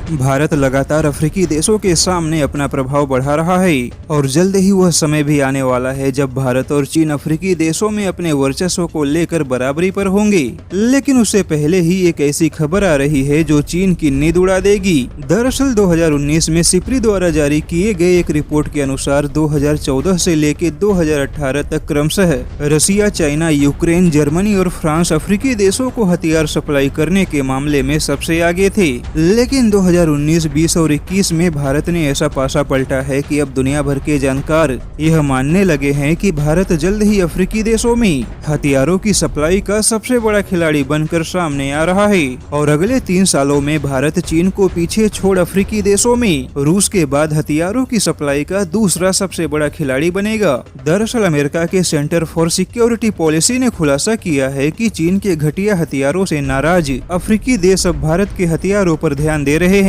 भारत लगातार अफ्रीकी देशों के सामने अपना प्रभाव बढ़ा रहा है और जल्द ही वह समय भी आने वाला है जब भारत और चीन अफ्रीकी देशों में अपने वर्चस्व को लेकर बराबरी पर होंगे। लेकिन उससे पहले ही एक ऐसी खबर आ रही है जो चीन की नींद उड़ा देगी। दरअसल 2019 में सिप्री द्वारा जारी किए गए एक रिपोर्ट के अनुसार 2014 से लेकर 2018 तक क्रमशः रसिया, चाइना, यूक्रेन, जर्मनी और फ्रांस अफ्रीकी देशों को हथियार सप्लाई करने के मामले में सबसे आगे थे। लेकिन 2019, 20 और 21 में भारत ने ऐसा पासा पलटा है कि अब दुनिया भर के जानकार यह मानने लगे हैं कि भारत जल्द ही अफ्रीकी देशों में हथियारों की सप्लाई का सबसे बड़ा खिलाड़ी बनकर सामने आ रहा है और अगले 3 सालों में भारत चीन को पीछे छोड़ अफ्रीकी देशों में रूस के बाद हथियारों की सप्लाई का दूसरा सबसे बड़ा खिलाड़ी बनेगा। दरअसल अमेरिका के सेंटर फॉर सिक्योरिटी पॉलिसी ने खुलासा किया है कि चीन के घटिया हथियारों से नाराज अफ्रीकी देश अब भारत के हथियारों पर ध्यान दे रहे हैं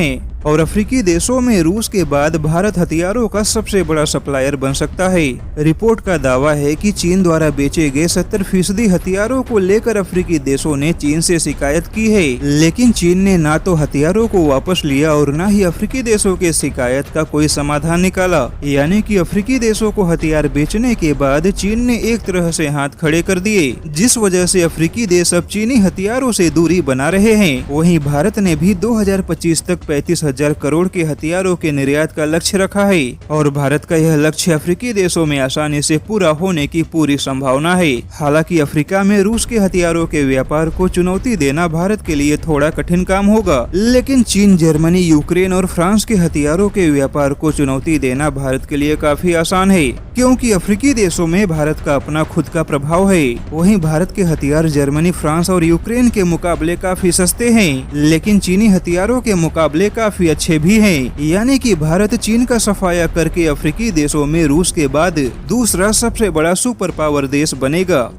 और अफ्रीकी देशों में रूस के बाद भारत हथियारों का सबसे बड़ा सप्लायर बन सकता है। रिपोर्ट का दावा है कि चीन द्वारा बेचे गए 70% हथियारों को लेकर अफ्रीकी देशों ने चीन से शिकायत की है, लेकिन चीन ने ना तो हथियारों को वापस लिया और न ही अफ्रीकी देशों के शिकायत का कोई समाधान निकाला। यानी कि अफ्रीकी देशों को हथियार बेचने के बाद चीन ने एक तरह से हाथ खड़े कर दिए, जिस वजह से अफ्रीकी देश अब चीनी हथियारों से दूरी बना रहे हैं। वहीं भारत ने भी 2025 तक 35,000 करोड़ के हथियारों के निर्यात का लक्ष्य रखा है और भारत का यह लक्ष्य अफ्रीकी देशों में आसानी से पूरा होने की पूरी संभावना है। हालांकि अफ्रीका में रूस के हथियारों के व्यापार को चुनौती देना भारत के लिए थोड़ा कठिन काम होगा, लेकिन चीन, जर्मनी, यूक्रेन और फ्रांस के हथियारों के व्यापार को चुनौती देना भारत के लिए काफी आसान है, क्योंकि अफ्रीकी देशों में भारत का अपना खुद का प्रभाव है। वहीं भारत के हथियार जर्मनी, फ्रांस और यूक्रेन के मुकाबले काफी सस्ते हैं, लेकिन चीनी हथियारों के मुकाबले काफी अच्छे भी हैं। यानी कि भारत चीन का सफाया करके अफ्रीकी देशों में रूस के बाद दूसरा सबसे बड़ा सुपर पावर देश बनेगा।